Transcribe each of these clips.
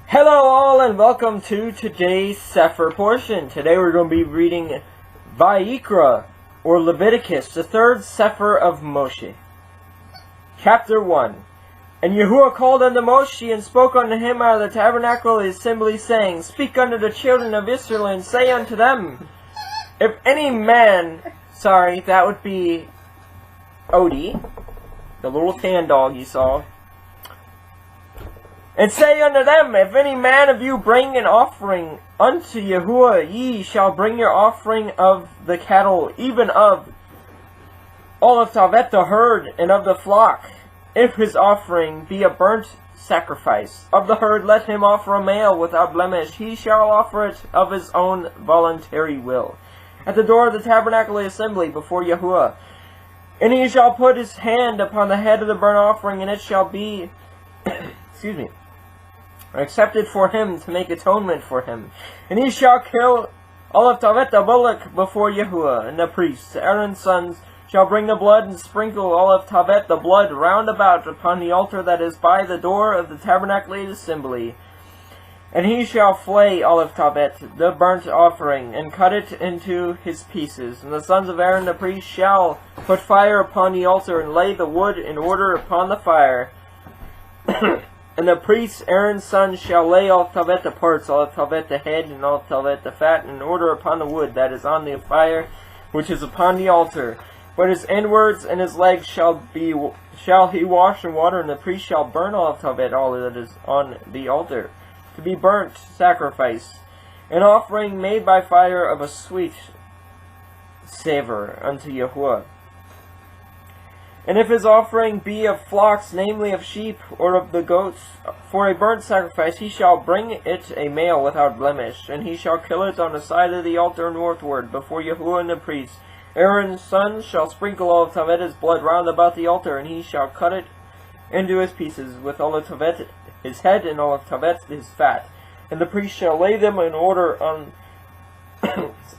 Hello all and welcome to today's Sefer portion. Today we're going to be reading VAYIQRA, or Leviticus, the third Sefer of Moshe. Chapter 1. And Yahuwah called unto Moshe and spoke unto him out of the tabernacle of the assembly, saying, Speak unto the children of Israel and say unto them, If any man, that would be Odie, the little tan dog you saw. And say unto them, If any man of you bring an offering unto Yahuwah, ye shall bring your offering of the cattle, even of all of Tavet the herd, and of the flock. If his offering be a burnt sacrifice of the herd, let him offer a male without blemish. He shall offer it of his own voluntary will, at the door of the tabernacle of the assembly before Yahuwah. And he shall put his hand upon the head of the burnt offering, and it shall be accepted for him to make atonement for him. And he shall kill all of Tavet the bullock before Yahuwah, and the priests, Aaron's sons, shall bring the blood and sprinkle all of Tavet the blood round about upon the altar that is by the door of the tabernacle of the assembly. And he shall flay all of Tavet, the burnt offering, and cut it into his pieces. And the sons of Aaron the priest shall put fire upon the altar, and lay the wood in order upon the fire. And the priest, Aaron's son, shall lay all of Tavet the parts, all of Tavet the head, and all of Tavet the fat, in order upon the wood that is on the fire, which is upon the altar. But his inwards and his legs shall he wash in water, and the priest shall burn all of Tavet, all that is on the altar, to be burnt sacrifice, an offering made by fire of a sweet savor unto Yahuwah. And if his offering be of flocks, namely of sheep, or of the goats, for a burnt sacrifice, he shall bring it a male without blemish, and he shall kill it on the side of the altar northward, before Yahuwah and the priest. Aaron's son shall sprinkle all of Tavet's blood round about the altar, and he shall cut it into his pieces, with all of Tavet his head, and all of Tavet his fat. And the priest shall lay them in order on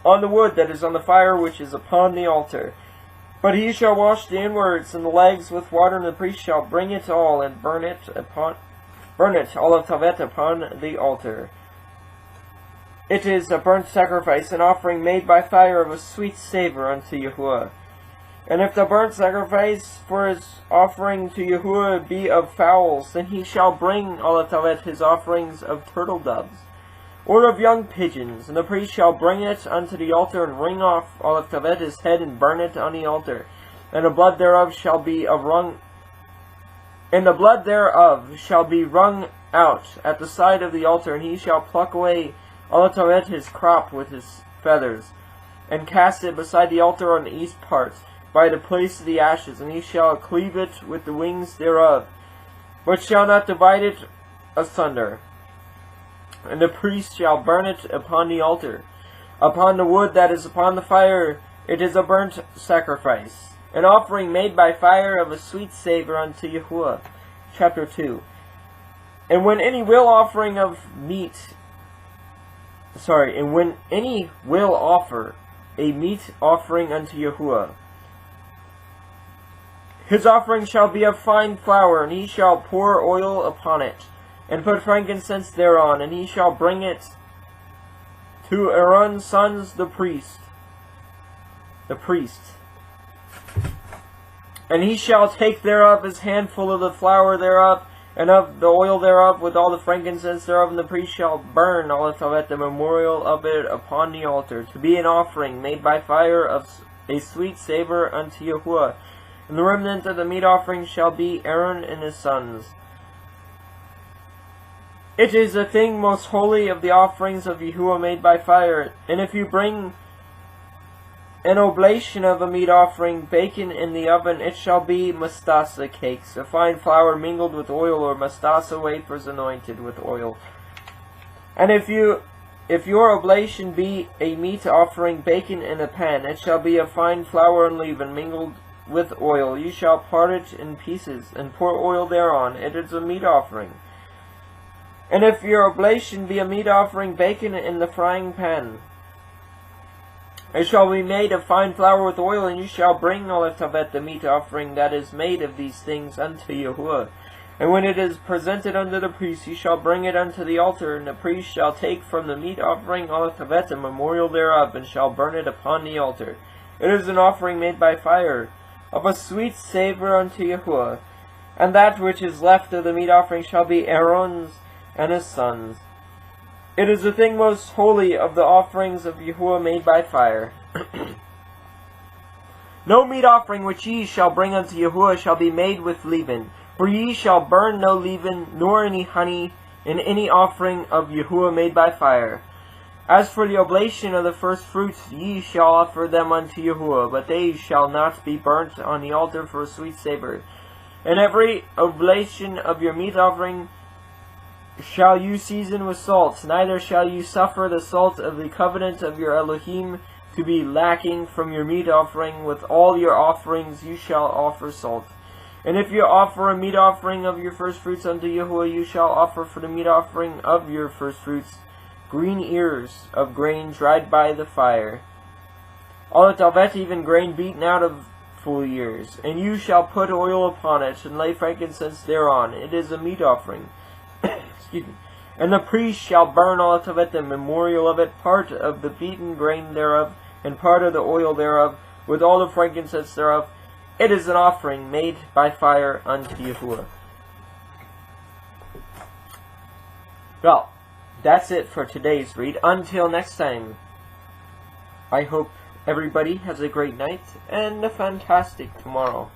on the wood that is on the fire, which is upon the altar. But he shall wash the inwards and the legs with water, and the priest shall bring it all, and burn it all of Tavet upon the altar. It is a burnt sacrifice, an offering made by fire of a sweet savor unto Yahuwah. And if the burnt sacrifice for his offering to Yahuwah be of fowls, then he shall bring all of Tavet his offerings of turtle doves, or of young pigeons, and the priest shall bring it unto the altar, and wring off all of Tavet his head, and burn it on the altar. And the blood thereof shall be wrung out at the side of the altar, and he shall pluck away all of Tavet his crop with his feathers, and cast it beside the altar on the east part, by the place of the ashes, and he shall cleave it with the wings thereof, but shall not divide it asunder. And the priest shall burn it upon the altar, upon the wood that is upon the fire. It is a burnt sacrifice, an offering made by fire of a sweet savor unto Yahuwah. Chapter 2. And when any will offer a meat offering unto Yahuwah, his offering shall be of fine flour, and he shall pour oil upon it, and put frankincense thereon, and he shall bring it to Aaron's sons the priest. And he shall take thereof his handful of the flour thereof, and of the oil thereof, with all the frankincense thereof, and the priest shall burn all of Tavet, the memorial of it, upon the altar, to be an offering made by fire of a sweet savor unto Yahuwah. And the remnant of the meat offering shall be Aaron and his sons. It is a thing most holy of the offerings of Yahuwah made by fire. And if you bring an oblation of a meat offering, baken in the oven, it shall be mastasa cakes, of fine flour mingled with oil, or mastasa wafers anointed with oil. And if your oblation be a meat offering baken in a pan, it shall be of fine flour unleavened, mingled with oil. You shall part it in pieces, and pour oil thereon. It is a meat offering. And if your oblation be a meat offering baken in the frying pan, it shall be made of fine flour with oil, and you shall bring all of Tavet the meat offering that is made of these things unto Yahuwah. And when it is presented unto the priest, he shall bring it unto the altar, and the priest shall take from the meat offering all the tevet, a memorial thereof, and shall burn it upon the altar. It is an offering made by fire, of a sweet savour unto Yahuwah. And that which is left of the meat offering shall be Aaron's and his sons. It is a thing most holy of the offerings of Yahuwah made by fire. No meat offering which ye shall bring unto Yahuwah shall be made with leaven. For ye shall burn no leaven, nor any honey, in any offering of Yahuwah made by fire. As for the oblation of the first fruits, ye shall offer them unto Yahuwah, but they shall not be burnt on the altar for a sweet savour. And every oblation of your meat offering shall you season with salt, neither shall you suffer the salt of the covenant of your Elohim to be lacking from your meat offering. With all your offerings you shall offer salt. And if you offer a meat offering of your first fruits unto Yahuwah, you shall offer for the meat offering of your first fruits green ears of grain dried by the fire, all the talvet, even grain beaten out of full ears. And you shall put oil upon it, and lay frankincense thereon. It is a meat offering. Excuse me. And the priest shall burn all the talvet, the memorial of it, part of the beaten grain thereof, and part of the oil thereof, with all the frankincense thereof. It is an offering made by fire unto Yahuwah. Well, that's it for today's read. Until next time, I hope everybody has a great night and a fantastic tomorrow.